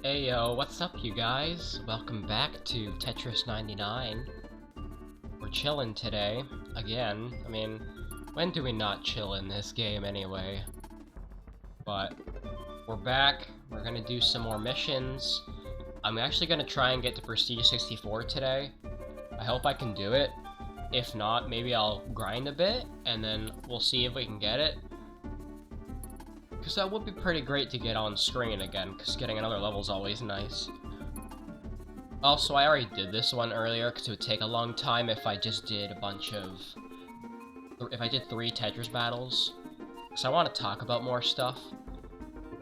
Hey yo, what's up you guys? Welcome back to Tetris 99. We're chilling today, again. I mean, when do we not chill in this game anyway? But, we're back, we're gonna do some more missions. I'm actually gonna try and get to Prestige 64 today. I hope I can do it. If not, maybe I'll grind a bit, and then we'll see if we can get it. Because that would be pretty great to get on screen again, because getting another level is always nice. Also, I already did this one earlier, because it would take a long time if I just did a bunch of... if I did 3 Tetris battles. So I want to talk about more stuff,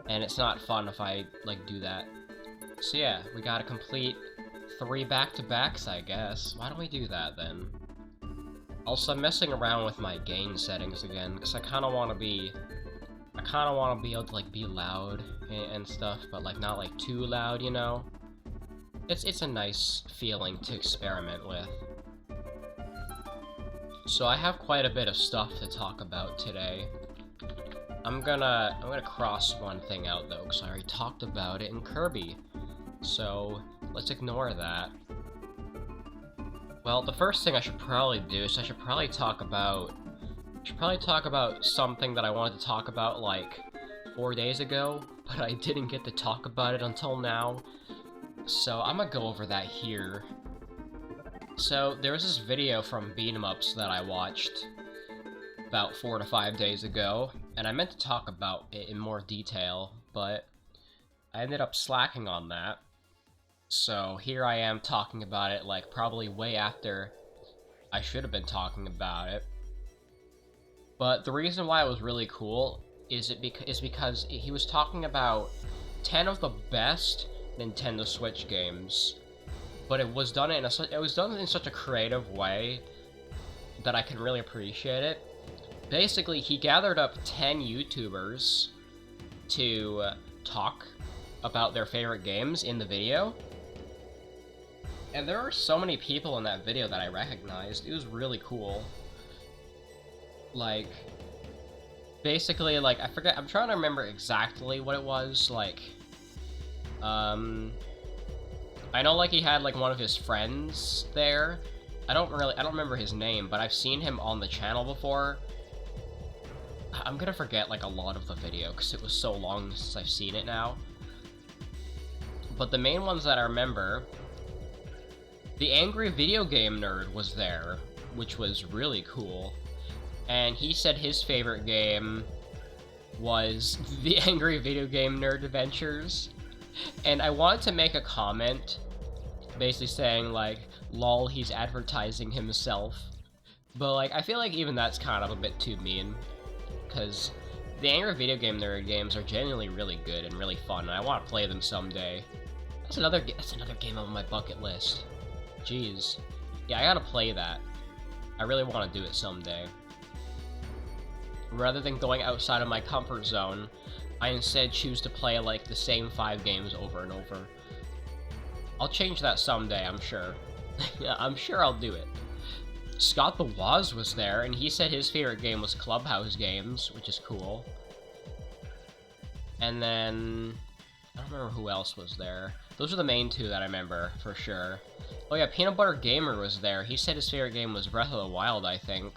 and it's not fun if I, like, do that. So yeah, we gotta complete 3 back-to-backs, I guess. Why don't we do that, then? Also, I'm messing around with my gain settings again, because I kind of want to be able to, like, be loud and stuff, but, like, not, like, too loud, you know? It's a nice feeling to experiment with. So I have quite a bit of stuff to talk about today. I'm gonna cross one thing out, though, because I already talked about it in Kirby. So, let's ignore that. Well, the first thing I should probably do is I should probably talk about something that I wanted to talk about, like, 4 days ago, but I didn't get to talk about it until now. So I'm gonna go over that here. So there was this video from Beat 'em Ups that I watched about 4 to 5 days ago, and I meant to talk about it in more detail, but I ended up slacking on that. So here I am talking about it, like, probably way after I should have been talking about it. But the reason why it was really cool is because he was talking about 10 of the best Nintendo Switch games, but it was done in such a creative way that I can really appreciate it. Basically, he gathered up 10 YouTubers to talk about their favorite games in the video. And there are so many people in that video that I recognized. It was really cool. Like, basically, like, I forget, I'm trying to remember exactly what it was, like, I know, like, he had, like, one of his friends there. I don't remember his name, but I've seen him on the channel before. I'm gonna forget, like, a lot of the video, because it was so long since I've seen it now. But the main ones that I remember, the Angry Video Game Nerd was there, which was really cool. And he said his favorite game was the Angry Video Game Nerd Adventures. And I wanted to make a comment, basically saying, like, lol, he's advertising himself. But, like, I feel like even that's kind of a bit too mean. Because the Angry Video Game Nerd games are genuinely really good and really fun, and I want to play them someday. That's another game on my bucket list. Jeez. Yeah, I gotta play that. I really want to do it someday. Rather than going outside of my comfort zone, I instead choose to play, like, the same 5 games over and over. I'll change that someday, I'm sure. Yeah, I'm sure I'll do it. Scott the Woz was there, and he said his favorite game was Clubhouse games, which is cool. And then... I don't remember who else was there. Those are the main 2 that I remember, for sure. Oh yeah, Peanut Butter Gamer was there. He said his favorite game was Breath of the Wild, I think.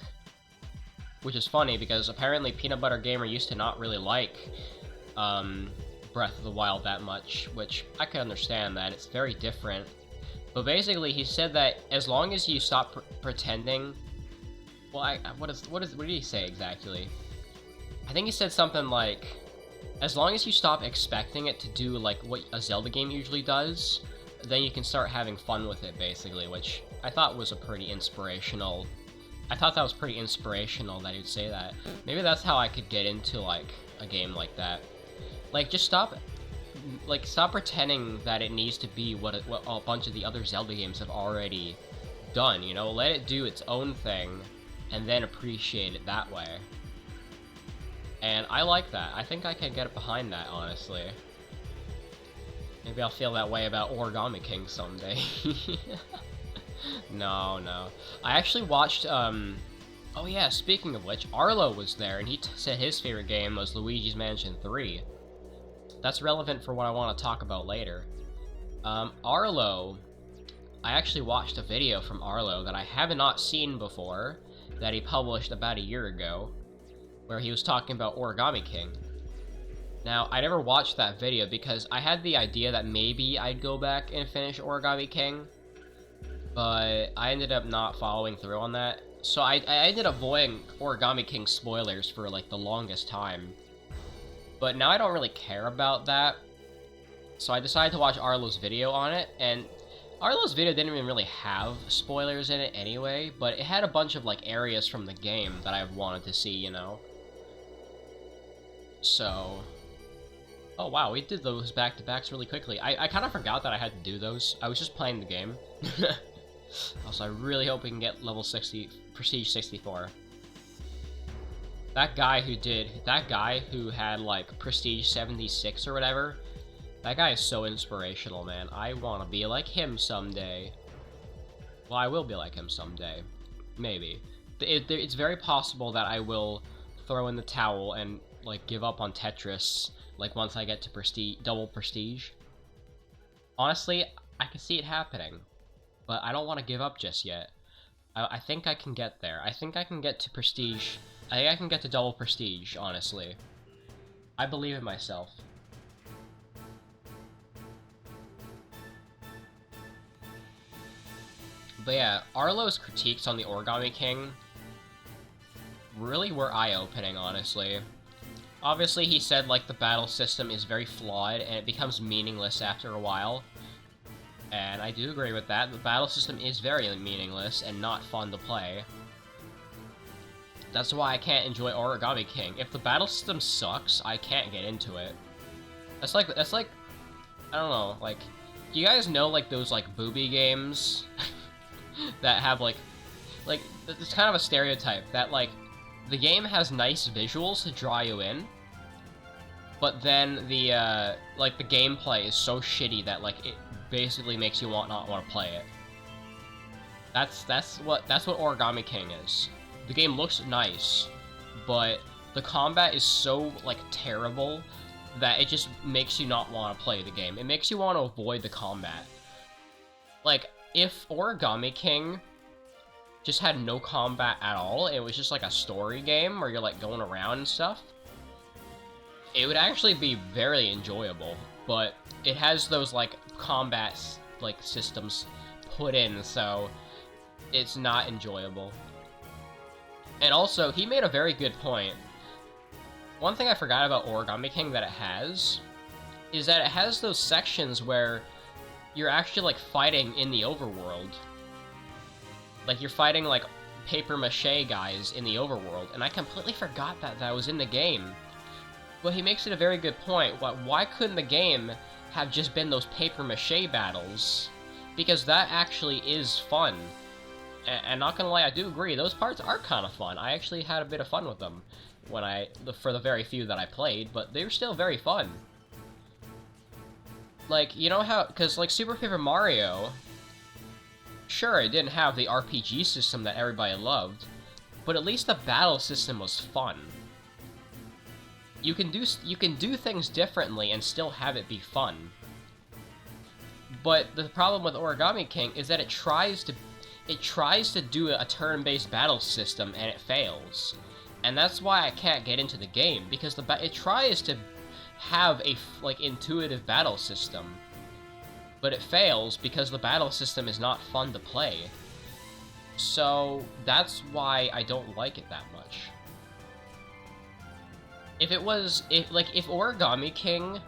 Which is funny, because apparently Peanut Butter Gamer used to not really like Breath of the Wild that much, which I can understand that. It's very different. But basically, he said that as long as you stop pretending... Well, what did he say exactly? I think he said something like, as long as you stop expecting it to do, like, what a Zelda game usually does, then you can start having fun with it, basically, which I thought was a pretty inspirational... I thought that was pretty inspirational that he'd say that. Maybe that's how I could get into, like, a game like that. Like, just stop pretending that it needs to be what a bunch of the other Zelda games have already done, you know? Let it do its own thing, and then appreciate it that way. And I like that. I think I can get behind that, honestly. Maybe I'll feel that way about Origami King someday. No. I actually watched, oh yeah, speaking of which, Arlo was there, and he said his favorite game was Luigi's Mansion 3. that's relevant for what I want to talk about later. Arlo, I actually watched a video from Arlo that I have not seen before, that he published about a year ago, where he was talking about Origami King. Now, I never watched that video because I had the idea that maybe I'd go back and finish Origami King, but I ended up not following through on that. So I ended up avoiding Origami King spoilers for like the longest time. But now I don't really care about that. So I decided to watch Arlo's video on it, and Arlo's video didn't even really have spoilers in it anyway, but it had a bunch of like areas from the game that I wanted to see, you know? So... Oh wow, we did those back-to-backs really quickly. I kind of forgot that I had to do those. I was just playing the game. Also, I really hope we can get level 60, Prestige 64. That guy who had like Prestige 76 or whatever, that guy is so inspirational, man. I want to be like him someday. Well, I will be like him someday. Maybe. It's very possible that I will throw in the towel and like give up on Tetris, like once I get to double prestige. Honestly, I can see it happening, but I don't want to give up just yet. I think I can get there. I think I can get to prestige. I think I can get to double prestige, honestly. I believe in myself. But yeah, Arlo's critiques on the Origami King really were eye-opening, honestly. Obviously, he said, like, the battle system is very flawed, and it becomes meaningless after a while. And I do agree with that. The battle system is very meaningless and not fun to play. That's why I can't enjoy Origami King. If the battle system sucks, I can't get into it. That's like, I don't know, like, do you guys know, like, those, like, booby games that have, like, it's kind of a stereotype that, like, the game has nice visuals to draw you in, but then the, like, the gameplay is so shitty that, like, it basically makes you not want to play it. That's what Origami King is. The game looks nice, but the combat is so, like, terrible that it just makes you not want to play the game. It makes you want to avoid the combat. Like, if Origami King just had no combat at all, it was just like a story game where you're like going around and stuff, it would actually be very enjoyable, but it has those like combat like systems put in, so it's not enjoyable. And also, he made a very good point. One thing I forgot about Origami King that it has is that it has those sections where you're actually like fighting in the overworld. Like, you're fighting, like, paper-mache guys in the overworld, and I completely forgot that that was in the game. But he makes it a very good point. Why couldn't the game have just been those paper-mache battles? Because that actually is fun. And not gonna lie, I do agree, those parts are kind of fun. I actually had a bit of fun with them for the very few that I played, but they were still very fun. Like, you know how, because, like, Super Paper Mario, sure, it didn't have the RPG system that everybody loved, but at least the battle system was fun. You can do things differently and still have it be fun. But the problem with Origami King is that it tries to do a turn-based battle system and it fails. And that's why I can't get into the game, because it tries to have a like intuitive battle system, but it fails because the battle system is not fun to play. So that's why I don't like it that much. If Origami King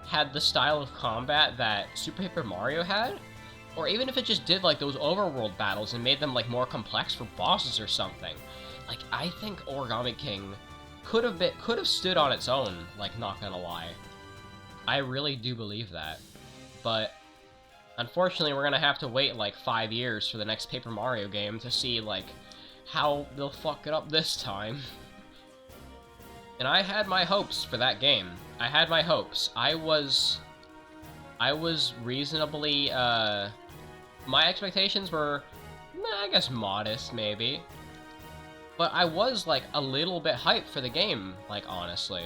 had the style of combat that Super Paper Mario had, or even if it just did like those overworld battles and made them like more complex for bosses or something, like, I think Origami King could have stood on its own, like, not gonna lie. I really do believe that. But unfortunately, we're gonna have to wait like 5 years for the next Paper Mario game to see like how they'll fuck it up this time. And I had my hopes for that game. I had my hopes. I was reasonably, my expectations were, I guess, modest, maybe. But I was, like, a little bit hyped for the game, like, honestly.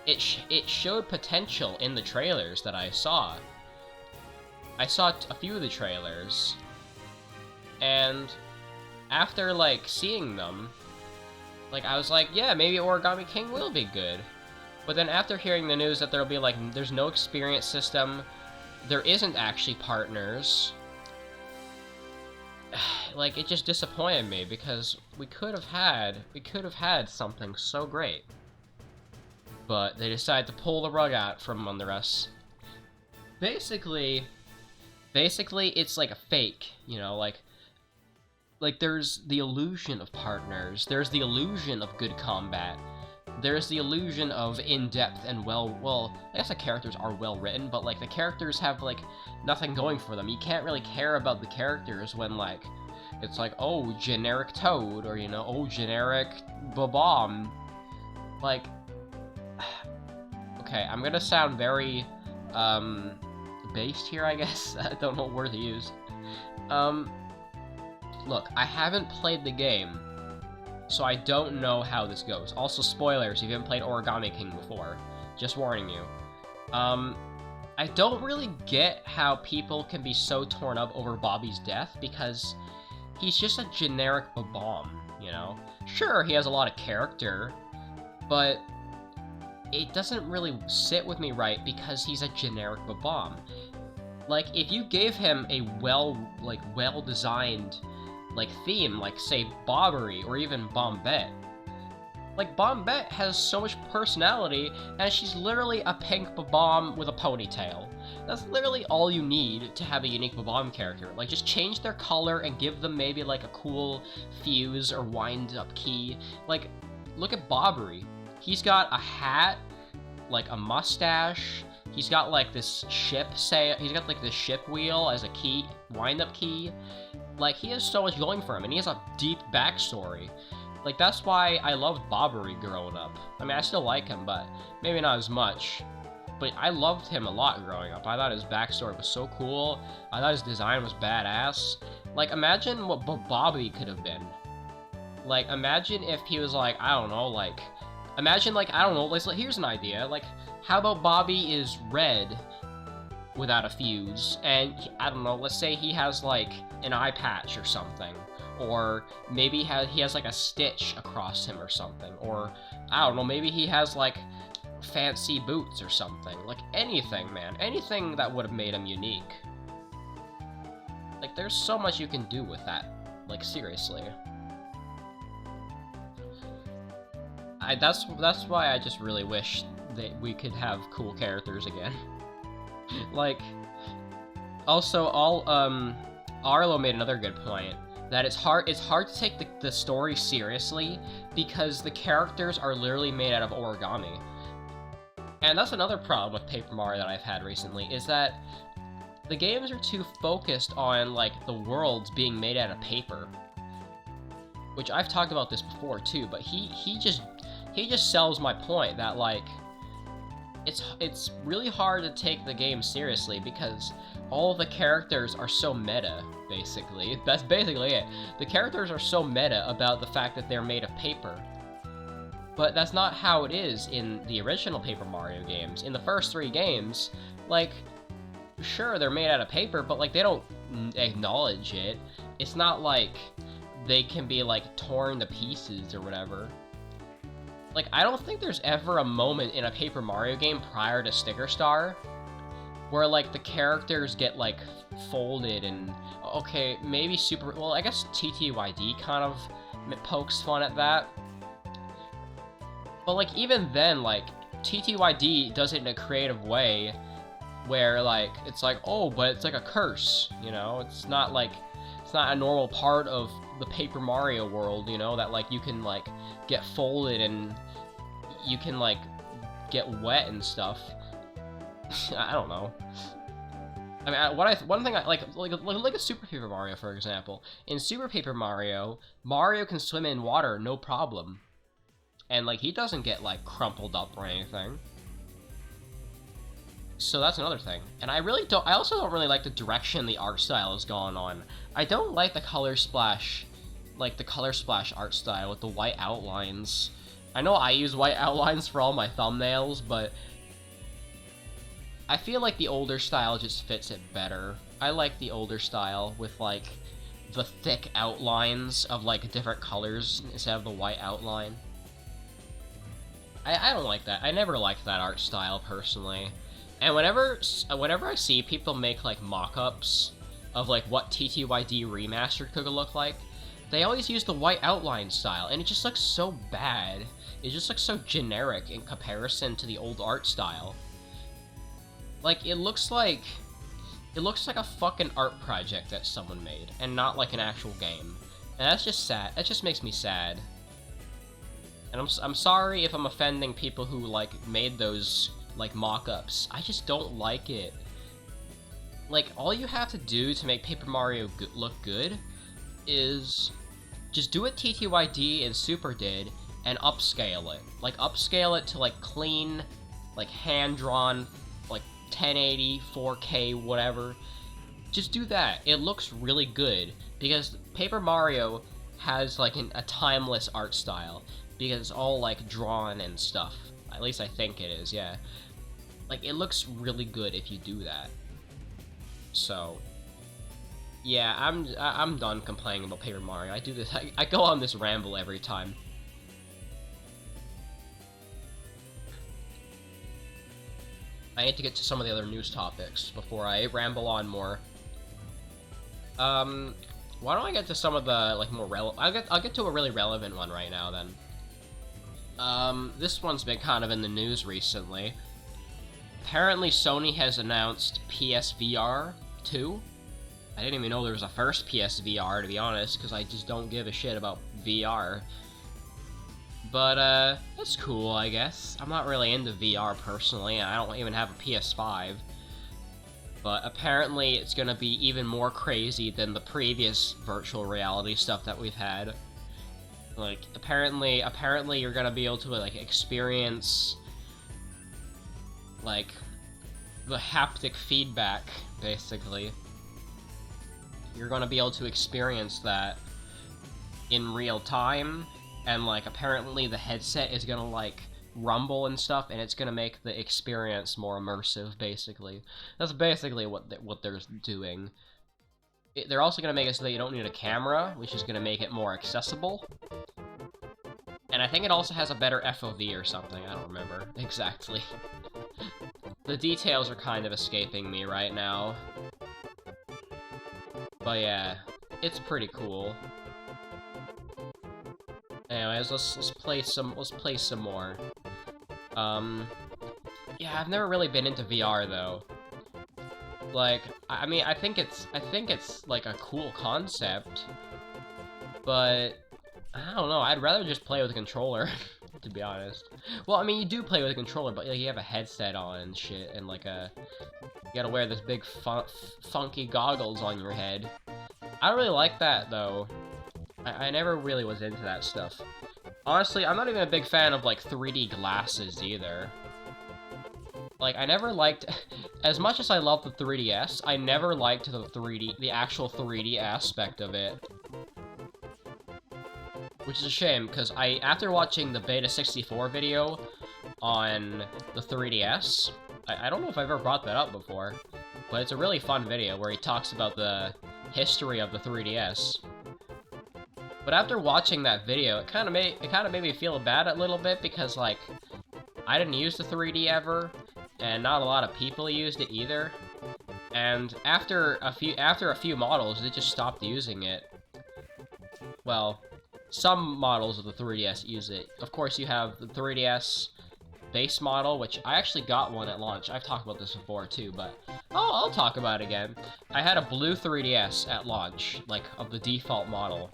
it showed potential in the trailers that I saw. I saw a few of the trailers, and after, like, seeing them, like, I was like, yeah, maybe Origami King will be good. But then after hearing the news that there'll be, like, there's no experience system, there isn't actually partners, like, it just disappointed me, because we could have had something so great. But they decided to pull the rug out from under us. Basically, it's like a fake, you know, like there's the illusion of partners, there's the illusion of good combat, there's the illusion of in-depth and well, I guess the characters are well written, but, like, the characters have, like, nothing going for them. You can't really care about the characters when, like, it's like, oh, generic Toad, or, you know, oh, generic Bob-omb. Like, okay, I'm gonna sound very, based here, I guess. I don't know what word to use. Look, I haven't played the game, so I don't know how this goes. Also, spoilers, if you haven't played Origami King before. Just warning you. I don't really get how people can be so torn up over Bobby's death, because he's just a generic Bob-omb, you know? Sure, he has a lot of character, but it doesn't really sit with me right because he's a generic Bob-omb. Like, if you gave him a well-designed, like, theme, like, say, Bobbery, or even Bombette. Like, Bombette has so much personality, and she's literally a pink Bob-omb with a ponytail. That's literally all you need to have a unique Bob-omb character. Like, just change their color and give them maybe, like, a cool fuse or wind-up key. Like, look at Bobbery. He's got a hat, like, a mustache. He's got, like, this ship, he's got, like, this ship wheel as a key, wind-up key. Like, he has so much going for him, and he has a deep backstory. Like, that's why I loved Bobbery growing up. I mean, I still like him, but maybe not as much. But I loved him a lot growing up. I thought his backstory was so cool. I thought his design was badass. Like, imagine what Bobby could have been. Like, imagine if he was, like, I don't know, like... Imagine, like, I don't know, like, here's an idea. Like, how about Bobby is red without a fuse? And, I don't know, let's say he has, like, an eye patch or something. Or maybe he has, like, a stitch across him or something. Or, I don't know, maybe he has, like, fancy boots or something. Like, anything, man. Anything that would have made him unique. Like, there's so much you can do with that. Like, seriously. That's why I just really wish that we could have cool characters again. Like, also, Arlo made another good point, that it's hard to take the story seriously because the characters are literally made out of origami. And that's another problem with Paper Mario that I've had recently, is that the games are too focused on, like, the worlds being made out of paper. Which I've talked about this before too, but he just sells my point that, like, it's really hard to take the game seriously because all of the characters are so meta, basically. That's basically it. The characters are so meta about the fact that they're made of paper. But that's not how it is in the original Paper Mario games. In the first 3 games, like, sure, they're made out of paper, but, like, they don't acknowledge it. It's not like they can be, like, torn to pieces or whatever. Like, I don't think there's ever a moment in a Paper Mario game prior to Sticker Star where, like, the characters get, like, folded and... Okay, maybe well, I guess TTYD kind of pokes fun at that. But, like, even then, like, TTYD does it in a creative way where, like, it's like, oh, but it's like a curse, you know? It's not, like, it's not a normal part of the Paper Mario world, you know? That, like, you can, like, get folded and you can, like, get wet and stuff. I don't know. I mean, one thing I like a Super Paper Mario, for example. In Super Paper Mario, Mario can swim in water, no problem. And, like, he doesn't get, like, crumpled up or anything. So that's another thing. And I also don't really like the direction the art style has gone on. I don't like the Color Splash art style with the white outlines. I know I use white outlines for all my thumbnails, but I feel like the older style just fits it better. I like the older style with, like, the thick outlines of, like, different colors instead of the white outline. I don't like that. I never liked that art style, personally. And whenever I see people make, like, mock-ups of, like, what TTYD Remastered could look like, they always use the white outline style, and it just looks so bad. It just looks so generic in comparison to the old art style. Like, it looks like a fucking art project that someone made, and not like an actual game. And that's just sad. That just makes me sad. And I'm sorry if I'm offending people who, like, made those, like, mock-ups. I just don't like it. Like, all you have to do to make Paper Mario look good is just do what TTYD and Super did and upscale it. Like, upscale it to, like, clean, like, hand-drawn, like, 1080, 4K, whatever. Just do that. It looks really good, because Paper Mario has, like, a timeless art style, because it's all, like, drawn and stuff. At least I think it is, yeah. Like, it looks really good if you do that. So, yeah, I'm done complaining about Paper Mario. I do this, I go on this ramble every time. I need to get to some of the other news topics before I ramble on more. Why don't I get to some of the, like, more relevant... I'll get to a really relevant one right now, then. This one's been kind of in the news recently. Apparently Sony has announced PSVR 2. I didn't even know there was a first PSVR, to be honest, because I just don't give a shit about VR. But, that's cool, I guess. I'm not really into VR, personally, and I don't even have a PS5. But apparently it's gonna be even more crazy than the previous virtual reality stuff that we've had. Like, apparently you're gonna be able to, like, experience, like, the haptic feedback, basically. You're gonna be able to experience that in real time, and, like, apparently the headset is gonna, like, rumble and stuff, and it's gonna make the experience more immersive, basically. That's basically what they're doing. They're also gonna make it so that you don't need a camera, which is gonna make it more accessible. And I think it also has a better FOV or something, I don't remember exactly. The details are kind of escaping me right now. But yeah, it's pretty cool. Anyways, let's play some more. Yeah, I've never really been into VR though. Like, I mean, I think it's like a cool concept, but I don't know. I'd rather just play with a controller, to be honest. Well, I mean, you do play with a controller, but like, you have a headset on and shit, and like you gotta wear this big funky goggles on your head. I don't really like that though. I never really was into that stuff. Honestly, I'm not even a big fan of, like, 3D glasses, either. Like, I never liked... As much as I love the 3DS, I never liked the actual 3D aspect of it. Which is a shame, because after watching the Beta 64 video on the 3DS, I don't know if I've ever brought that up before, but it's a really fun video where he talks about the history of the 3DS. But after watching that video, it kind of made me feel bad a little bit, because, like, I didn't use the 3D ever, and not a lot of people used it either. And after a few models, they just stopped using it. Well, some models of the 3DS use it. Of course, you have the 3DS base model, which I actually got one at launch. I've talked about this before too, but I'll talk about it again. I had a blue 3DS at launch, like, of the default model.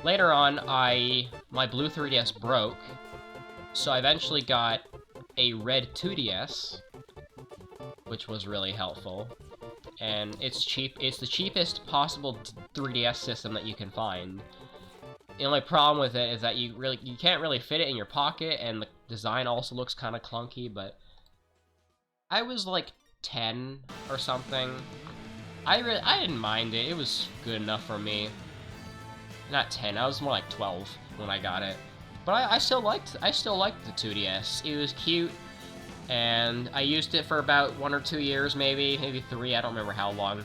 Later on, my blue 3DS broke, so I eventually got a red 2DS, which was really helpful. And it's cheap. It's the cheapest possible 3DS system that you can find. The only problem with it is that you can't really fit it in your pocket, and the design also looks kind of clunky, but I was like 10 or something. I didn't mind it. It was good enough for me. Not 10, I was more like 12 when I got it. But I still liked the 2DS. It was cute, and I used it for about 1 or 2 years, maybe 3. I don't remember how long.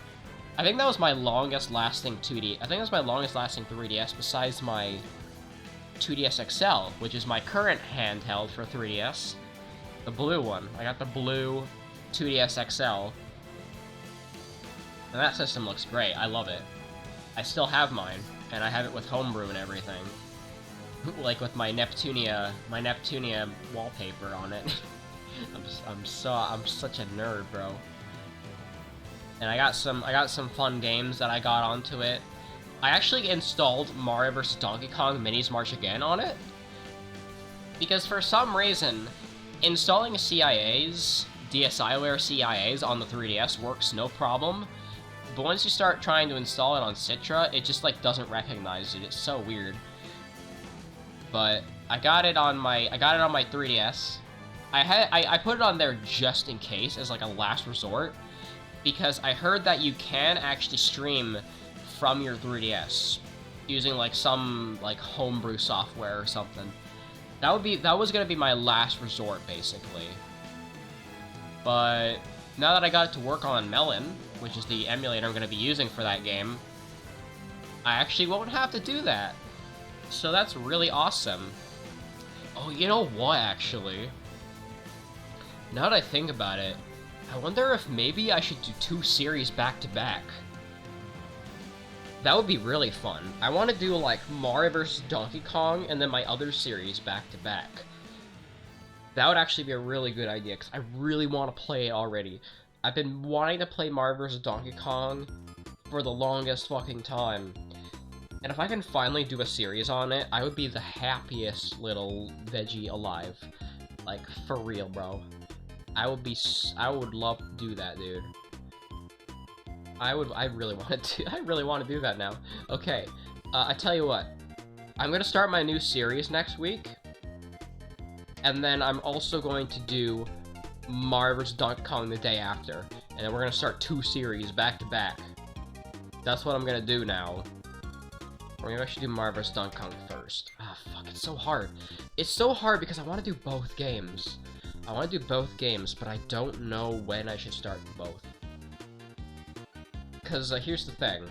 I think that was my longest lasting 2D. I think that was my longest lasting 3DS besides my 2DS XL, which is my current handheld for 3DS. The blue one. I got the blue 2DS XL. And that system looks great. I love it. I still have mine, and I have it with homebrew and everything. Like with my Neptunia wallpaper on it. I'm such a nerd, bro. And I got some fun games that I got onto it. I actually installed Mario vs. Donkey Kong Minis March Again on it. Because for some reason, installing DSiWare CIAs on the 3DS works no problem. But once you start trying to install it on Citra, it just like doesn't recognize it. It's so weird. But I got it on my 3DS. I put it on there just in case, as like a last resort, because I heard that you can actually stream from your 3DS using like some like homebrew software or something. That was gonna be my last resort basically. But now that I got it to work on Melon, which is the emulator I'm gonna be using for that game, I actually won't have to do that. So that's really awesome. Oh, you know what, actually? Now that I think about it, I wonder if maybe I should do 2 series back-to-back. That would be really fun. I want to do, like, Mario vs. Donkey Kong, and then my other series back-to-back. That would actually be a really good idea, because I really want to play it already. I've been wanting to play Mario vs. Donkey Kong for the longest fucking time. And if I can finally do a series on it, I would be the happiest little veggie alive. Like, for real, bro. I would love to do that, dude. I really want to do that now. Okay, I tell you what. I'm gonna start my new series next week. And then I'm also going to do Mario vs. Donkey Kong the day after. And then we're gonna start 2 series back to back. That's what I'm gonna do now. We're gonna actually do Mario vs. Donkey Kong first. Ah, fuck, it's so hard. It's so hard because I want to do both games. I want to do both games, but I don't know when I should start both. Because here's the thing.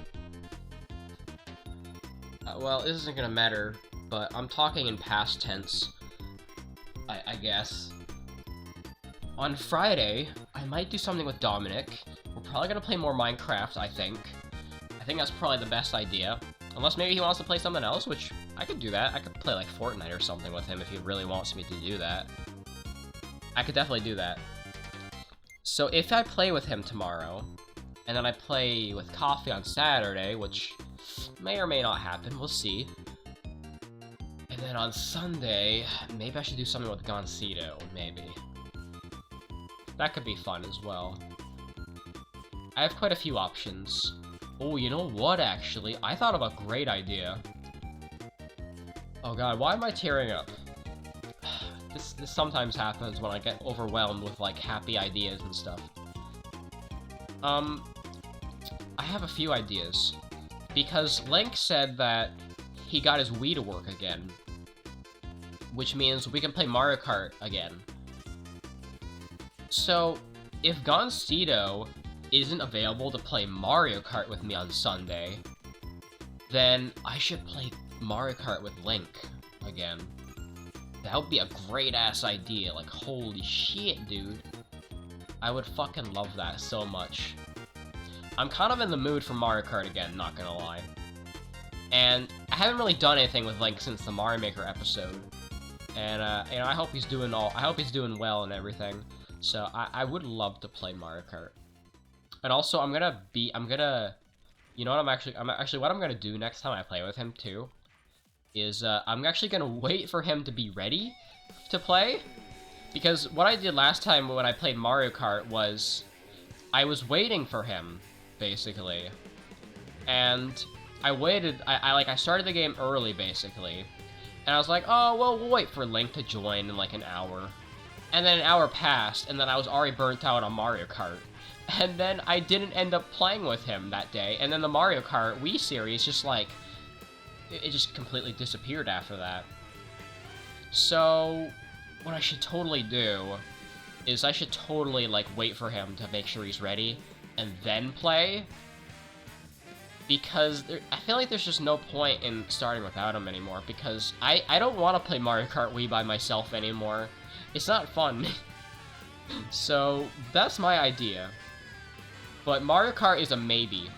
Well, this isn't gonna matter, but I'm talking in past tense, I guess. On Friday, I might do something with Dominic. We're probably gonna play more Minecraft, I think. I think that's probably the best idea. Unless maybe he wants to play something else, which I could do that. I could play like Fortnite or something with him if he really wants me to do that. I could definitely do that. So if I play with him tomorrow, and then I play with Coffee on Saturday, which may or may not happen, we'll see. And then on Sunday, maybe I should do something with Goncito, maybe. That could be fun as well. I have quite a few options. Oh, you know what, actually? I thought of a great idea. Oh god, why am I tearing up? This sometimes happens when I get overwhelmed with, like, happy ideas and stuff. I have a few ideas. Because Link said that he got his Wii to work again. Which means we can play Mario Kart again. So, if Goncito isn't available to play Mario Kart with me on Sunday, then I should play Mario Kart with Link again. That would be a great-ass idea, like, holy shit, dude. I would fucking love that so much. I'm kind of in the mood for Mario Kart again, not gonna lie. And I haven't really done anything with Link since the Mario Maker episode. And, you know, I hope he's doing well and everything. So, I would love to play Mario Kart. And also, you know what what I'm gonna do next time I play with him, too, is, I'm actually gonna wait for him to be ready to play. Because what I did last time when I played Mario Kart was, I was waiting for him, basically. And I waited, I started the game early, basically. And I was like, oh, well, we'll wait for Link to join in, like, an hour. And then an hour passed, and then I was already burnt out on Mario Kart. And then I didn't end up playing with him that day. And then the Mario Kart Wii series just, like, it just completely disappeared after that. So, what I should totally do is I should totally, like, wait for him to make sure he's ready, and then play. Because I feel like there's just no point in starting without him anymore, because I don't want to play Mario Kart Wii by myself anymore. It's not fun. So, that's my idea. But Mario Kart is a maybe,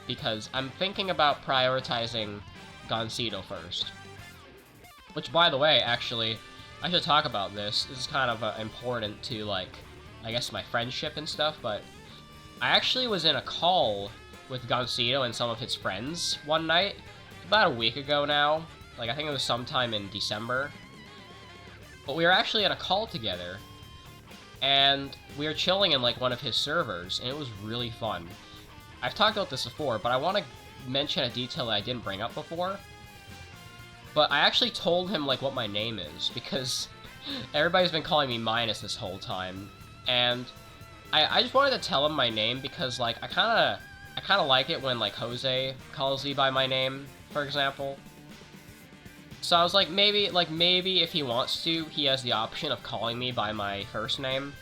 because I'm thinking about prioritizing Goncito first. Which, by the way, actually, I should talk about this. This is kind of important to, like, I guess my friendship and stuff, but I actually was in a call with Goncito and some of his friends one night, about a week ago now. Like, I think it was sometime in December. But we were actually at a call together, and we were chilling in, like, one of his servers, and it was really fun. I've talked about this before, but I want to mention a detail that I didn't bring up before. But I actually told him, like, what my name is, because everybody's been calling me Minus this whole time, and I just wanted to tell him my name because, like, I kind of like it when, like, Jose calls me by my name, for example. So I was like, maybe if he wants to, he has the option of calling me by my first name,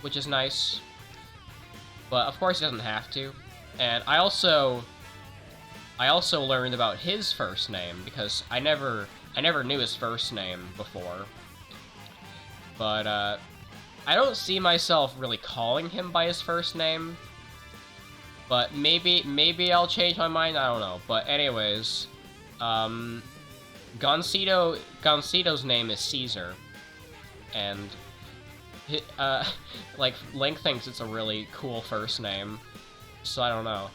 which is nice. But of course he doesn't have to. And I also learned about his first name because I never knew his first name before. But I don't see myself really calling him by his first name. But maybe I'll change my mind, I don't know. But anyways, Goncito's name is Caesar, and like, Link thinks it's a really cool first name, so I don't know.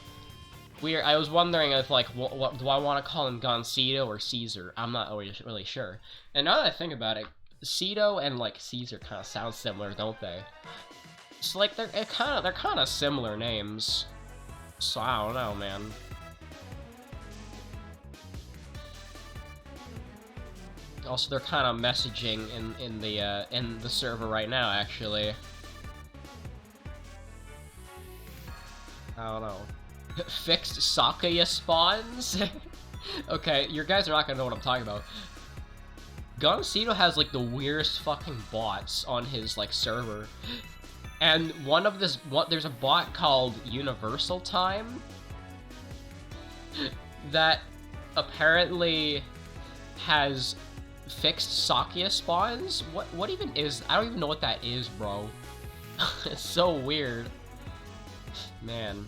I was wondering if, like, what do I want to call him, Goncito or Caesar? I'm not really sure. And now that I think about it, Cito and, like, Caesar kind of sound similar, don't they? It's like they're kind of similar names. So I don't know, man. Also, they're kind of messaging in the server right now, actually. I don't know. Fixed Sakaya spawns? Okay, you guys are not gonna know what I'm talking about. Goncito has, like, the weirdest fucking bots on his, like, server. And there's a bot called Universal Time that apparently has fixed Sakaya spawns? What even is... I don't even know what that is, bro. It's so weird. Man.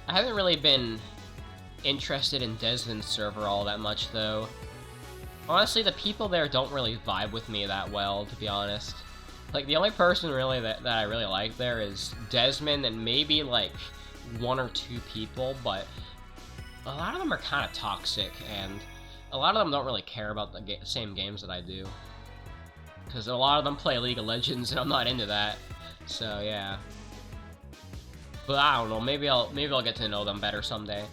I haven't really been interested in Desmond's server all that much, though. Honestly, the people there don't really vibe with me that well, to be honest. Like, the only person really that I really like there is Desmond and maybe, like, one or two people, but a lot of them are kind of toxic, and a lot of them don't really care about the same games that I do. Because a lot of them play League of Legends, and I'm not into that. So, yeah. But I don't know, maybe I'll get to know them better someday.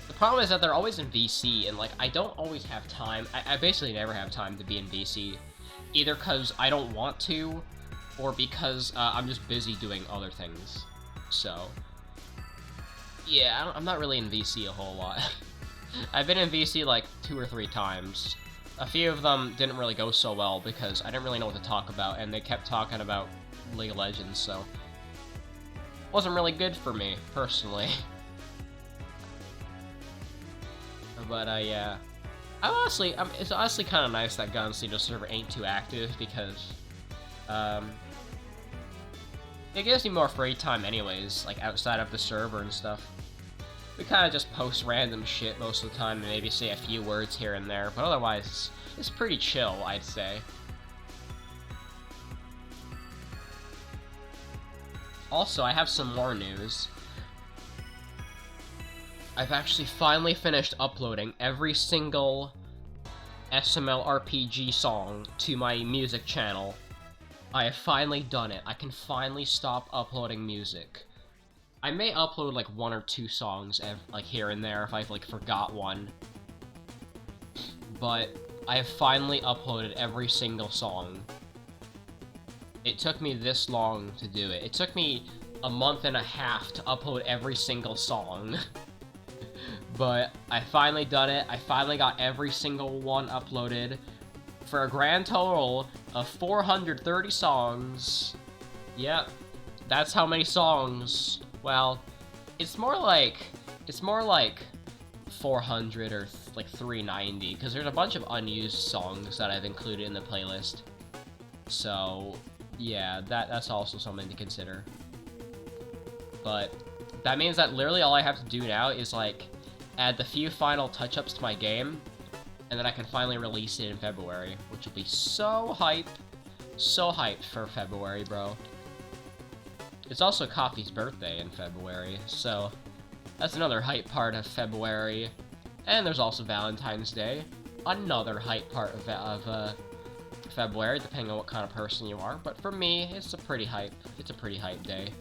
The problem is that they're always in VC, and, like, I don't always have time. I basically never have time to be in VC. Either because I don't want to, or because I'm just busy doing other things. So, yeah, I'm not really in VC a whole lot. I've been in VC, like, 2 or 3 times. A few of them didn't really go so well because I didn't really know what to talk about, and they kept talking about League of Legends, so it wasn't really good for me, personally. But, yeah. It's honestly kind of nice that Goncito's server ain't too active, because, it gives me more free time anyways, like, outside of the server and stuff. We kind of just post random shit most of the time and maybe say a few words here and there, but otherwise, it's pretty chill, I'd say. Also, I have some more news. I've actually finally finished uploading every single SML RPG song to my music channel. I have finally done it. I can finally stop uploading music. I may upload, like, 1 or 2 songs, like, here and there if I've, like, forgot one. But I have finally uploaded every single song. It took me this long to do it. It took me a month and a half to upload every single song. But I finally done it. I finally got every single one uploaded for a grand total of 430 songs. Yep, that's how many songs. Well, it's more like 400 or like 390, because there's a bunch of unused songs that I've included in the playlist. So yeah, that's also something to consider. But that means that literally all I have to do now is like add the few final touch-ups to my game, and then I can finally release it in February, which will be so hyped for February, bro. It's also Coffee's birthday in February, so that's another hype part of February. And there's also Valentine's Day, another hype part of February, depending on what kind of person you are. But for me, it's a pretty hype day.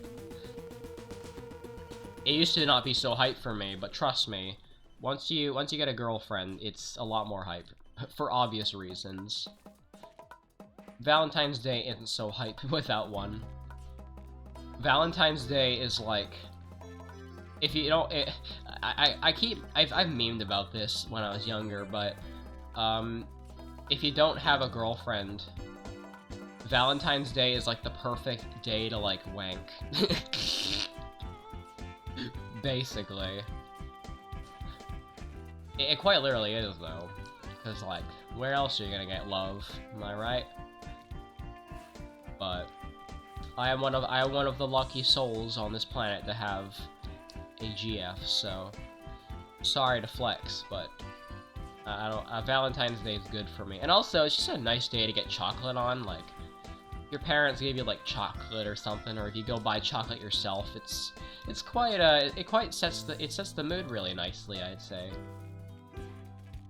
It used to not be so hype for me, but trust me, once you get a girlfriend, it's a lot more hype, for obvious reasons. Valentine's Day isn't so hype without one. Valentine's Day is like, if you don't, I've memed about this when I was younger, but if you don't have a girlfriend, Valentine's Day is like the perfect day to like wank. Basically. It quite literally is though, because like, where else are you gonna get love? Am I right? But I am one of the lucky souls on this planet to have a GF, so sorry to flex, but Valentine's Day is good for me. And also, it's just a nice day to get chocolate on. Like, your parents gave you like chocolate or something, or if you go buy chocolate yourself, it's quite it sets the mood really nicely, I'd say.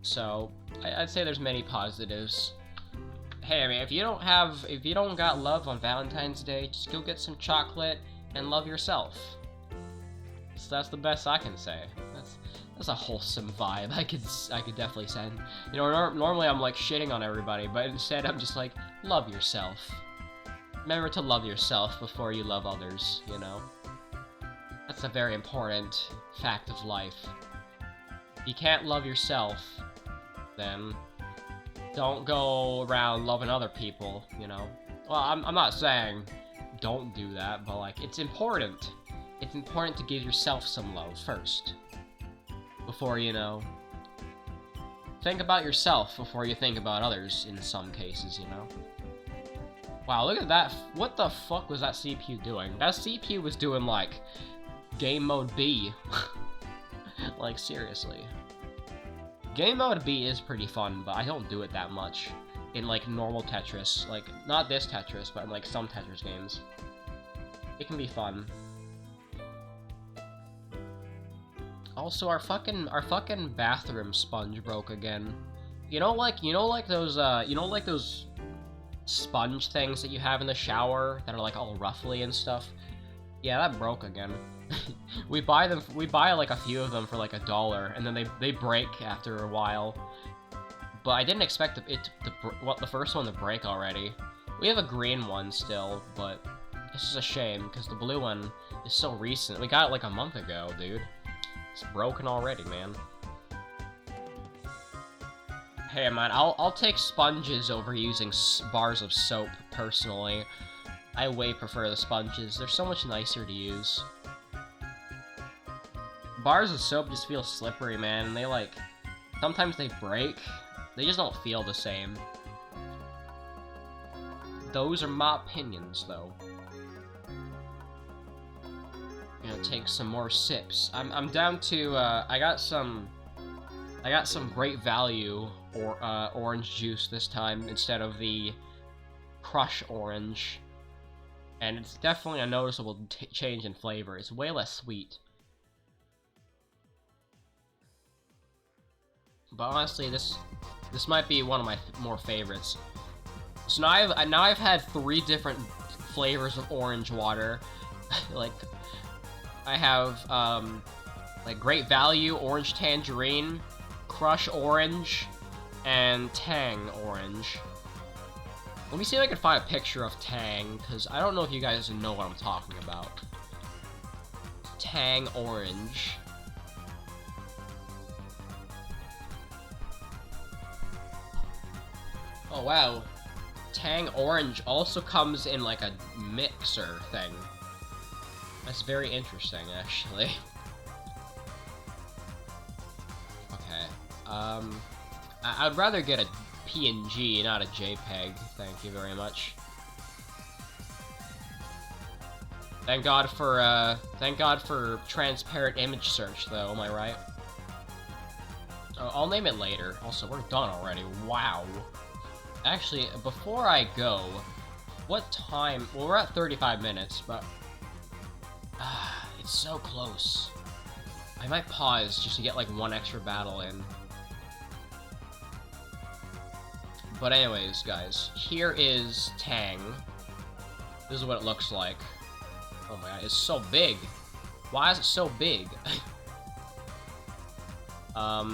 So I'd say there's many positives. Hey, I mean, if you don't got love on Valentine's Day, just go get some chocolate and love yourself. So that's the best I can say. That's a wholesome vibe I could definitely send. You know, normally I'm like shitting on everybody, but instead I'm just like, love yourself. Remember to love yourself before you love others, you know? That's a very important fact of life. If you can't love yourself, then don't go around loving other people, you know? Well, I'm not saying don't do that, but like, it's important. It's important to give yourself some love first. Before, you know, think about yourself before you think about others in some cases, you know? Wow, look at that. What the fuck was that CPU doing? That CPU was doing, like, game mode B. Like, seriously. Game mode B is pretty fun, but I don't do it that much in, like, normal Tetris. Like, not this Tetris, but in, like, some Tetris games. It can be fun. Also, our fucking bathroom sponge broke again. You know, like those sponge things that you have in the shower that are like all ruffly and stuff? Yeah, that broke again. we buy like a few of them for like $1, and then they break after a while. But I didn't expect the first one to break already. We have a green one still, but this is a shame because the blue one is so recent. We got it like a month ago, dude. It's broken already, man. Hey, man, I'll take sponges over using bars of soap, personally. I way prefer the sponges. They're so much nicer to use. Bars of soap just feel slippery, man, and they, like, sometimes they break. They just don't feel the same. Those are my opinions, though. Gonna take some more sips. I'm down to I got some great value orange juice this time instead of the crush orange, and it's definitely a noticeable change in flavor. It's way less sweet. But honestly, this might be one of my more favorites. So now I've had 3 different flavors of orange water. Like, I have, like, Great Value, Orange Tangerine, Crush Orange, and Tang Orange. Let me see if I can find a picture of Tang, because I don't know if you guys know what I'm talking about. Tang Orange. Oh wow. Tang Orange also comes in like a mixer thing. That's very interesting, actually. Okay. I'd rather get a PNG, not a JPEG. Thank you very much. Thank God for transparent image search, though. Am I right? Oh, I'll name it later. Also, we're done already. Wow. Actually, before I go, what time? Well, we're at 35 minutes, but it's so close. I might pause just to get like one extra battle in. But anyways, guys, here is Tang. This is what it looks like. Oh my god, it's so big. Why is it so big? Let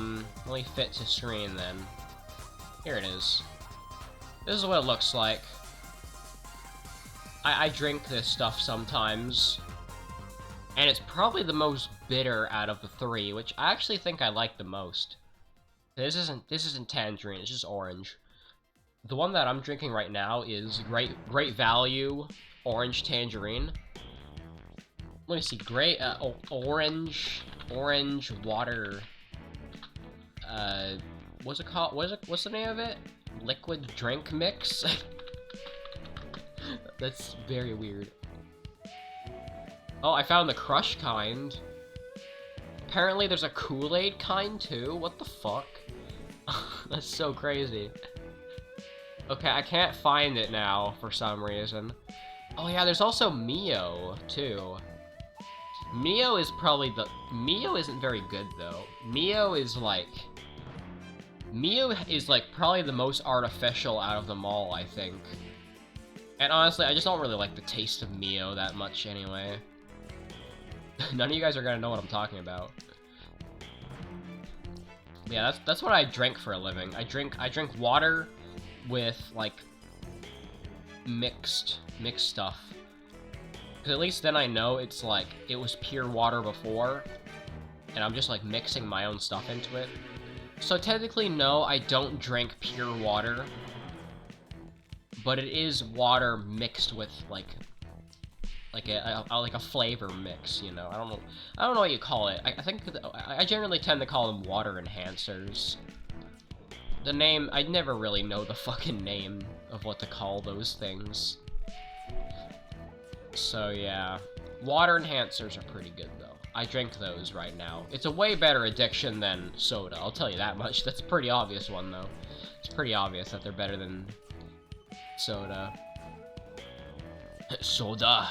me fit to screen then. Here it is. This is what it looks like. I drink this stuff sometimes. And it's probably the most bitter out of the three, which I actually think I like the most. This isn't tangerine, it's just orange. The one that I'm drinking right now is Great Value Orange Tangerine. Let me see, orange water. What's it called? What's the name of it? Liquid drink mix? That's very weird. Oh, I found the crush kind. Apparently there's a Kool-Aid kind too? What the fuck? That's so crazy. Okay, I can't find it now for some reason. Oh yeah, there's also Mio too. Mio isn't very good though. Mio is like probably the most artificial out of them all, I think. And honestly, I just don't really like the taste of Mio that much anyway. None of you guys are gonna know what I'm talking about. Yeah, that's what I drink for a living. I drink water with like mixed stuff. 'Cause at least then I know it's like it was pure water before, and I'm just like mixing my own stuff into it. So technically, no, I don't drink pure water, but it is water mixed with like a flavor mix, you know. I don't know what you call it. I think I generally tend to call them water enhancers. The name, I never really know the fucking name of what to call those things. So yeah, water enhancers are pretty good though. I drink those right now. It's a way better addiction than soda, I'll tell you that much. That's a pretty obvious one though. It's pretty obvious that they're better than soda. Soda.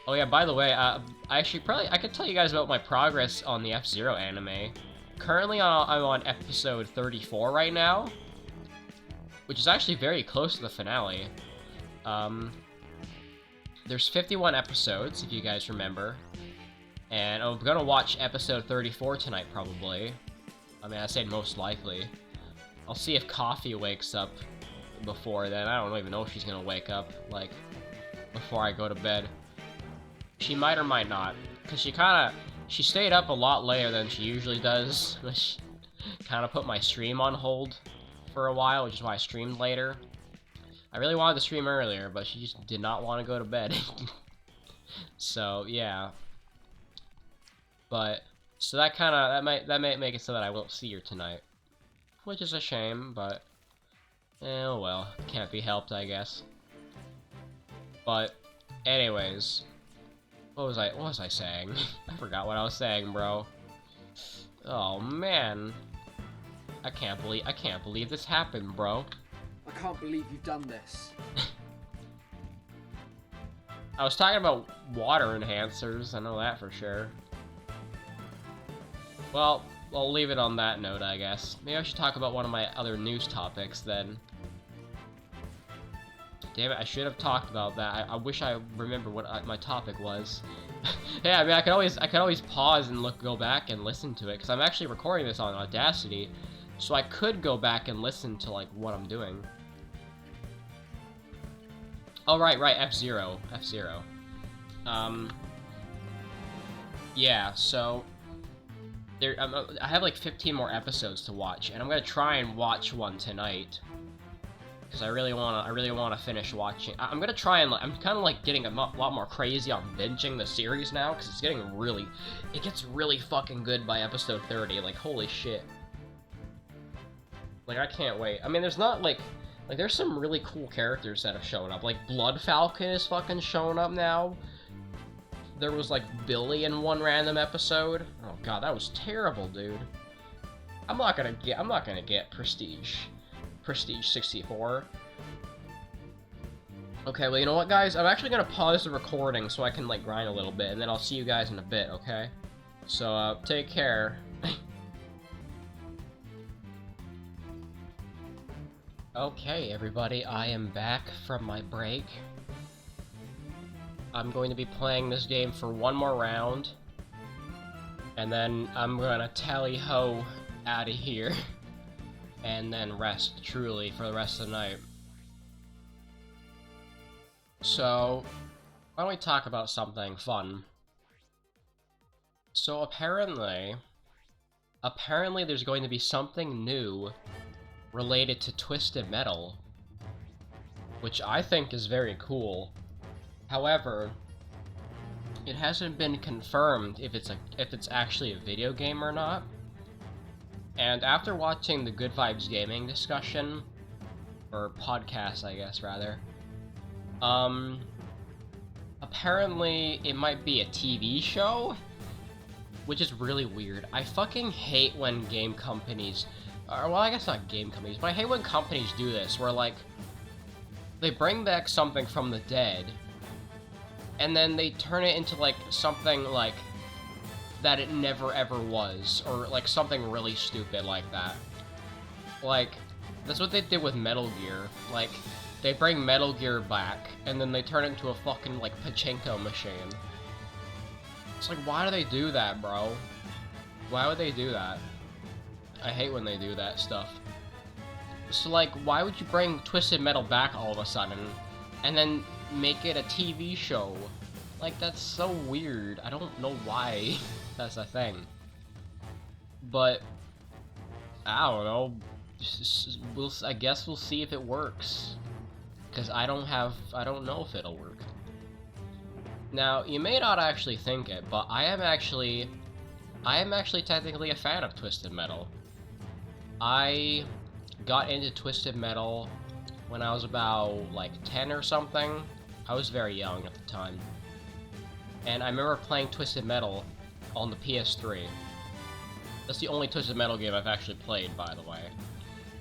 Oh yeah, by the way, I could tell you guys about my progress on the F-Zero anime. Currently, I'm on episode 34 right now, which is actually very close to the finale. There's 51 episodes, if you guys remember, and I'm gonna watch episode 34 tonight, probably. I mean, I said most likely. I'll see if Coffee wakes up before then. I don't even know if she's gonna wake up, like, before I go to bed. She might or might not, because she stayed up a lot later than she usually does, which kind of put my stream on hold for a while, which is why I streamed later. I really wanted to stream earlier, but she just did not want to go to bed. So, yeah. But, so that might make it so that I won't see her tonight. Which is a shame, but, oh well, can't be helped, I guess. But, anyways. What was I saying? I forgot what I was saying, bro. Oh man. I can't believe this happened, bro. I can't believe you've done this. I was talking about water enhancers, I know that for sure. Well, I'll leave it on that note, I guess. Maybe I should talk about one of my other news topics then. Damn it, I should have talked about that. I wish I remember what my topic was. Yeah, I mean, I could always pause and go back and listen to it, because I'm actually recording this on Audacity, so I could go back and listen to, like, what I'm doing. Oh, right, F-Zero. Yeah, so... I have like 15 more episodes to watch, and I'm gonna try and watch one tonight. Because I really wanna finish watching. I'm gonna try and, I'm kind of like getting a lot more crazy on binging the series now, because it's getting really, it gets really fucking good by episode 30, like, holy shit. Like, I can't wait. I mean, there's not, like, there's some really cool characters that have shown up, like, Blood Falcon is fucking showing up now. There was, like, Billy in one random episode. Oh god, that was terrible, dude. I'm not gonna get Prestige 64. Okay, well, you know what, guys? I'm actually gonna pause the recording so I can, like, grind a little bit, and then I'll see you guys in a bit, okay? So, take care. Okay, everybody, I am back from my break. I'm going to be playing this game for one more round, and then I'm gonna tally-ho out of here. And then rest, truly, for the rest of the night. So, why don't we talk about something fun? So apparently there's going to be something new related to Twisted Metal, which I think is very cool. However, it hasn't been confirmed if it's actually a video game or not. And after watching the Good Vibes Gaming discussion, or podcast, I guess, rather, apparently it might be a TV show, which is really weird. I fucking hate when game companies, or, well, I guess not game companies, but I hate when companies do this, where, like, they bring back something from the dead, and then they turn it into, like, something, like, that it never ever was, or like something really stupid like that. Like, that's what they did with Metal Gear. Like, they bring Metal Gear back, and then they turn it into a fucking, like, pachinko machine. It's like, why do they do that, bro? Why would they do that? I hate when they do that stuff. So, like, why would you bring Twisted Metal back all of a sudden, and then make it a TV show? Like, that's so weird. I don't know why that's a thing. But, I don't know. I guess we'll see if it works. Because I don't know if it'll work. Now, you may not actually think it, but I am actually technically a fan of Twisted Metal. I got into Twisted Metal when I was about, like, 10 or something. I was very young at the time. And I remember playing Twisted Metal on the PS3. That's the only Twisted Metal game I've actually played, by the way.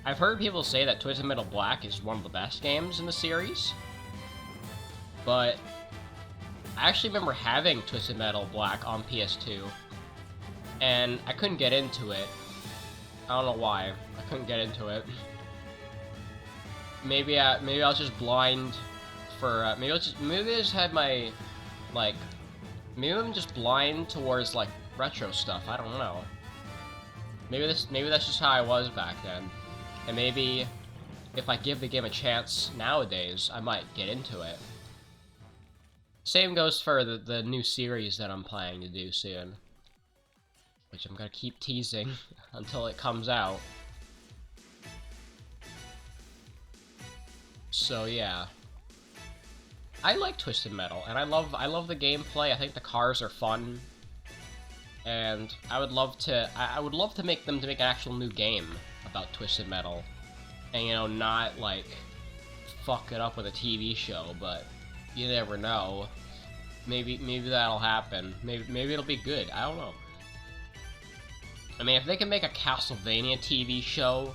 I've heard people say that Twisted Metal Black is one of the best games in the series. But I actually remember having Twisted Metal Black on PS2. And I couldn't get into it. I don't know why. I couldn't get into it. Maybe I was just blind for, maybe I just had my, like, maybe I'm just blind towards, like, retro stuff. I don't know. Maybe that's just how I was back then. And maybe if I give the game a chance nowadays, I might get into it. Same goes for the new series that I'm planning to do soon, which I'm gonna keep teasing until it comes out. So yeah. I like Twisted Metal, and I love the gameplay. I think the cars are fun, and I would love to make an actual new game about Twisted Metal, and, you know, not like fuck it up with a TV show. But you never know. Maybe that'll happen. Maybe it'll be good. I don't know. I mean, if they can make a Castlevania TV show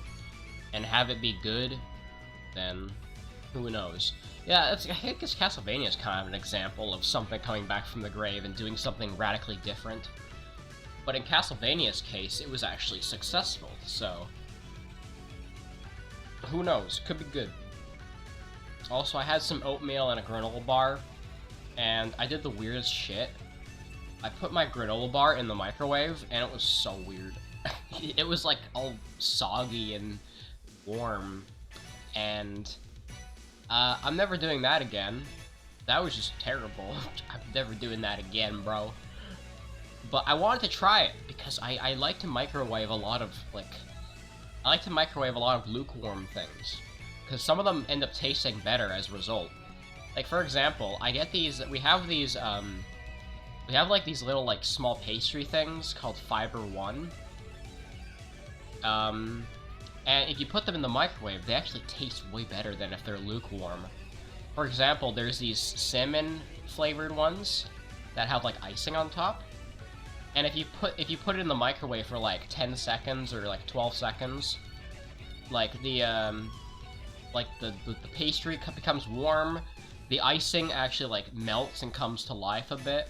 and have it be good, then who knows? Yeah, I think this Castlevania is kind of an example of something coming back from the grave and doing something radically different. But in Castlevania's case, it was actually successful, so who knows? Could be good. Also, I had some oatmeal and a granola bar, and I did the weirdest shit. I put my granola bar in the microwave, and it was so weird. It was, like, all soggy and warm, and I'm never doing that again. That was just terrible. I'm never doing that again, bro. But I wanted to try it because I like to microwave a lot of, like, I like to microwave a lot of lukewarm things. Because some of them end up tasting better as a result. Like, for example, I get these, we have like these little, like, small pastry things called Fiber One. And if you put them in the microwave, they actually taste way better than if they're lukewarm. For example, there's these salmon flavored ones that have like icing on top. And if you put it in the microwave for like 10 seconds or like 12 seconds, like the pastry becomes warm, the icing actually like melts and comes to life a bit.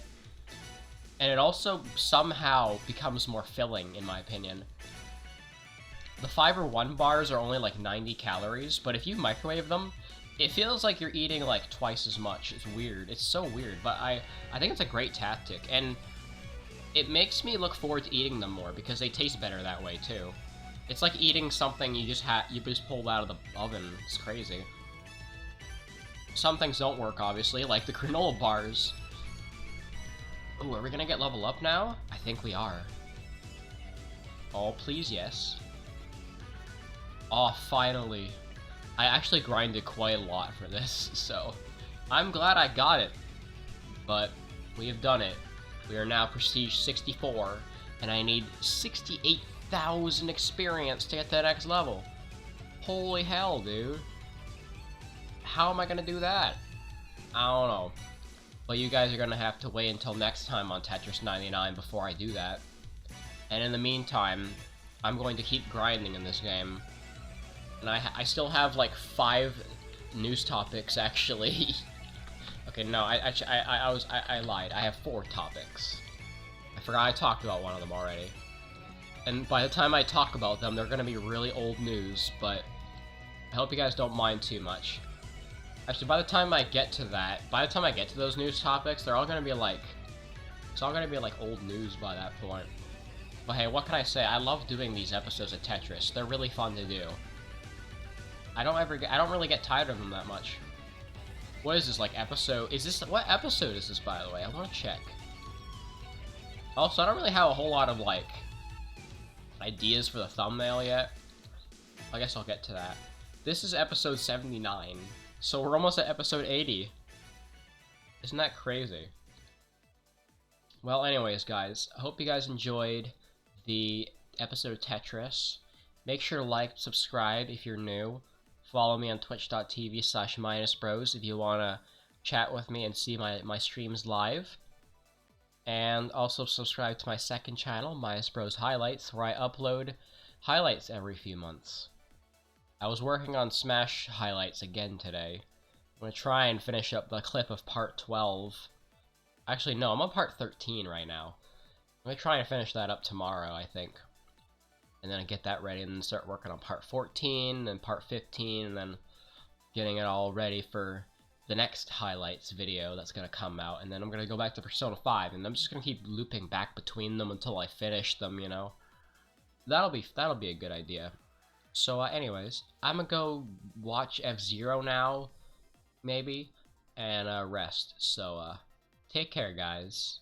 And it also somehow becomes more filling, in my opinion. The Fiber One bars are only like 90 calories, but if you microwave them, it feels like you're eating like twice as much. It's weird. It's so weird, but I think it's a great tactic, and it makes me look forward to eating them more because they taste better that way too. It's like eating something you just pulled out of the oven. It's crazy. Some things don't work, obviously, like the granola bars. Ooh, are we gonna get level up now? I think we are. Oh, please, yes. Oh, finally. I actually grinded quite a lot for this, so I'm glad I got it. But we have done it. We are now Prestige 64, and I need 68,000 experience to get to the next level. Holy hell, dude. How am I gonna do that? I don't know. But you guys are gonna have to wait until next time on Tetris 99 before I do that. And in the meantime, I'm going to keep grinding in this game. And I still have like 5 news topics, actually. Okay, no, I lied. I have 4 topics. I forgot I talked about one of them already. And by the time I talk about them, they're gonna be really old news, but I hope you guys don't mind too much. Actually, by the time I get to those news topics, they're all gonna be like, it's all gonna be like old news by that point. But hey, what can I say? I love doing these episodes of Tetris. They're really fun to do. I don't really get tired of them that much. What is this, like, episode? What episode is this, by the way? I want to check. Also, I don't really have a whole lot of, like, ideas for the thumbnail yet. I guess I'll get to that. This is episode 79, so we're almost at episode 80. Isn't that crazy? Well, anyways, guys, I hope you guys enjoyed the episode of Tetris. Make sure to like, subscribe if you're new. Follow me on twitch.tv/minusbros if you want to chat with me and see my streams live. And also subscribe to my second channel, Minus Bros Highlights, where I upload highlights every few months. I was working on Smash highlights again today. I'm going to try and finish up the clip of part 12. Actually, no, I'm on part 13 right now. I'm going to try and finish that up tomorrow, I think. And then I get that ready and then start working on part 14 and part 15 and then getting it all ready for the next highlights video that's going to come out. And then I'm going to go back to Persona 5 and I'm just going to keep looping back between them until I finish them, you know. That'll be a good idea. So anyways, I'm going to go watch F-Zero now, maybe, and rest. So take care, guys.